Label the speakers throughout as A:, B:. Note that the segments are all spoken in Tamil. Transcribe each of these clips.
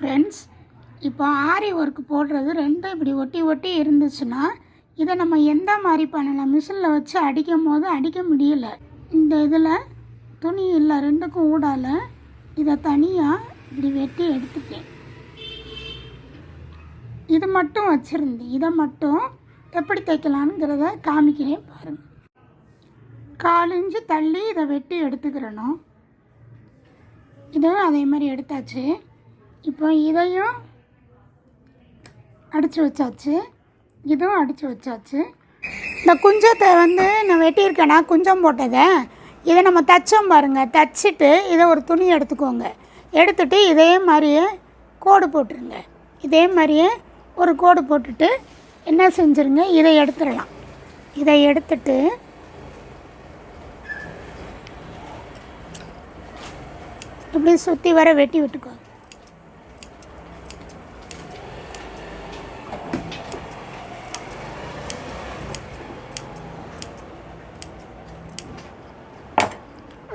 A: ஃப்ரெண்ட்ஸ், இப்போ ஆரி ஒர்க் போடுறது ரெண்டும் இப்படி ஒட்டி ஒட்டி இருந்துச்சுன்னா இதை நம்ம எந்த மாதிரி பண்ணலாம்? மிஷினில் வச்சு அடிக்கும் போது அடிக்க முடியலை. இந்த இதில் துணி இல்லை, ரெண்டுக்கும் ஊடால இதை தனியாக இப்படி வெட்டி எடுத்துட்டேன். இது மட்டும் வச்சுருந்தேன். இதை மட்டும் எப்படி தைக்கலான்ங்கிறத காமிக்கிறேன் பாருங்கள். 4 இன்ச்சு தள்ளி இதை வெட்டி எடுத்துக்கிறணும். இதையும் அதே மாதிரி எடுத்தாச்சு. இப்போ இதையும் அடித்து வச்சாச்சு, இதுவும் அடித்து வச்சாச்சு. இந்த குஞ்சத்தை நான் வெட்டியிருக்கேன்னா குஞ்சம் போட்டதை இதை நம்ம தைச்சோம் பாருங்கள். தைச்சிட்டு இதை ஒரு துணி எடுத்துக்கோங்க. எடுத்துகிட்டு இதே மாதிரியே கோடு போட்டுருங்க. இதே மாதிரியே ஒரு கோடு போட்டுட்டு என்ன செஞ்சுருங்க, இதை எடுத்துடலாம். இதை எடுத்துட்டு இப்படி சுற்றி வர வெட்டி விட்டுக்கோ.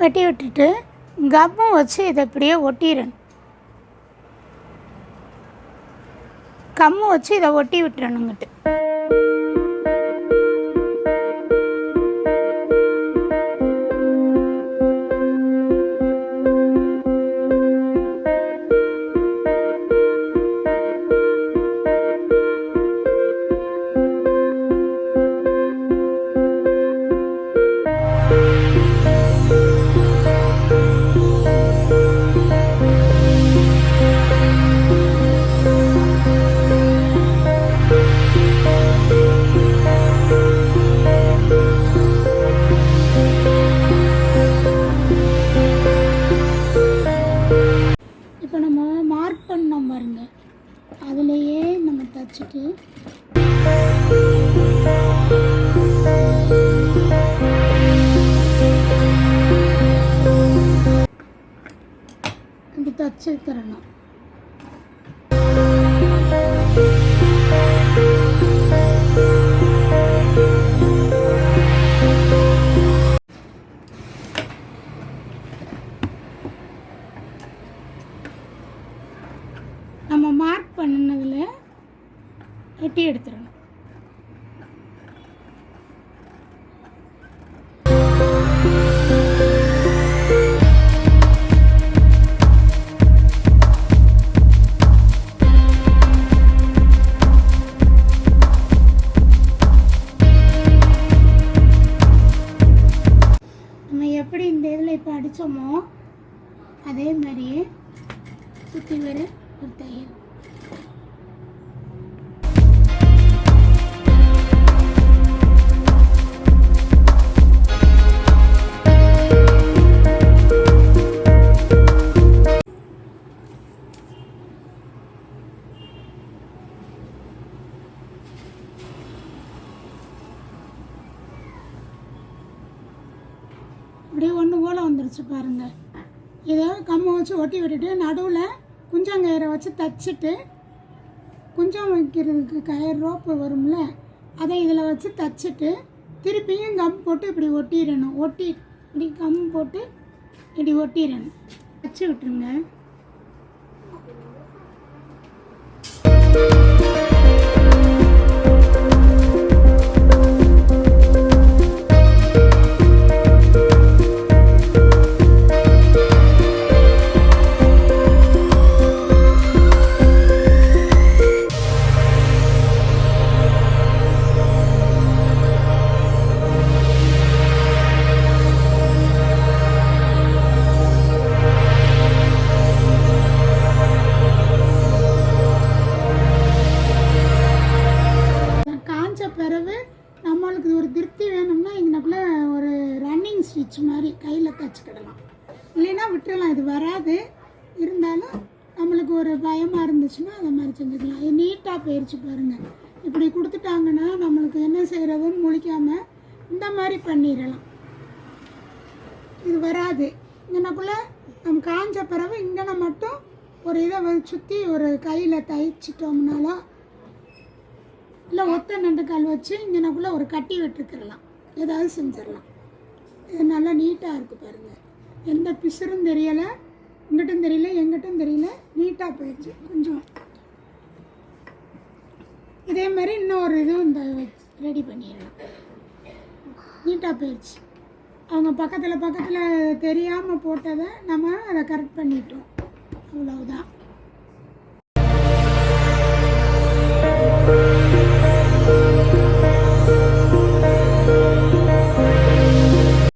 A: வெட்டி விட்டுட்டு கம்மும் வச்சு இதை இப்படியே ஒட்டிடணும். கம்மு வச்சு இதை ஒட்டி விட்டுறணுங்கிட்டு. இப்போ நம்ம மார்க் பண்ணோம் பாருங்க, அதுலேயே நம்ம தைச்சிட்டு இப்படி தைச்சி தரணும். நம்ம மார்க் பண்ணினதில் வெட்டி எடுத்துடணும். நம்ம எப்படி இந்த இதில் இப்போ அடித்தோமோ அதே மாதிரியே சுற்றி வர ஒரு தையல். அப்படியே ஒன்று போல் வந்துருச்சு பாருங்கள். இதை கம்மை வச்சு ஒட்டி விட்டுட்டு நடுவில் குஞ்சங்கயிறை வச்சு தைச்சிட்டு குஞ்சம் வைக்கிறதுக்கு கயிறு ரோப்பு வரும்ல, அதை இதில் வச்சு தைச்சிட்டு திருப்பியும் கம் போட்டு இப்படி ஒட்டிடணும். இப்படி கம் போட்டு இப்படி ஒட்டிடணும். வச்சு விட்டுருங்க. பிறகு நம்மளுக்கு ஒரு திருப்தி வேணும்னா இங்கனக்குள்ளே ஒரு ரன்னிங் ஸ்டிச் மாதிரி கையில் தைச்சிக்கிடலாம். இல்லைன்னா விட்டுறலாம், இது வராது. இருந்தாலும் நம்மளுக்கு ஒரு பயமாக இருந்துச்சுன்னா அதை மாதிரி செஞ்சுக்கலாம். இது நீட்டாக போயிடுச்சு பாருங்கள். இப்படி கொடுத்துட்டாங்கன்னா நம்மளுக்கு என்ன செய்கிறதுன்னு முழிக்காமல் இந்த மாதிரி பண்ணிடலாம். இது வராது. இங்கனக்குள்ளே நம்ம காஞ்ச பிறகு இங்கன மட்டும் ஒரு இதை சுற்றி ஒரு கையில் தைச்சிட்டோம்னாலும் இல்லை ஒத்த நண்டு கால் வச்சு இங்கனக்குள்ளே ஒரு கட்டி விட்டுருக்கலாம், ஏதாவது செஞ்சிடலாம். இது நல்லா நீட்டாக இருக்குது பாருங்கள். எந்த பிசுறும் தெரியலை, இங்கிட்டும் தெரியல, எங்கிட்டும் தெரியல, நீட்டாக நீட்டாக போயிடுச்சு. கொஞ்சம் இதே மாதிரி இன்னொரு இதுவும் இந்த ரெடி பண்ணிடலாம். நீட்டாக போயிடுச்சு. அவங்க பக்கத்தில் தெரியாமல் போட்டதை நம்ம அதை கரெக்ட் பண்ணிட்டோம். அவ்வளவுதான்.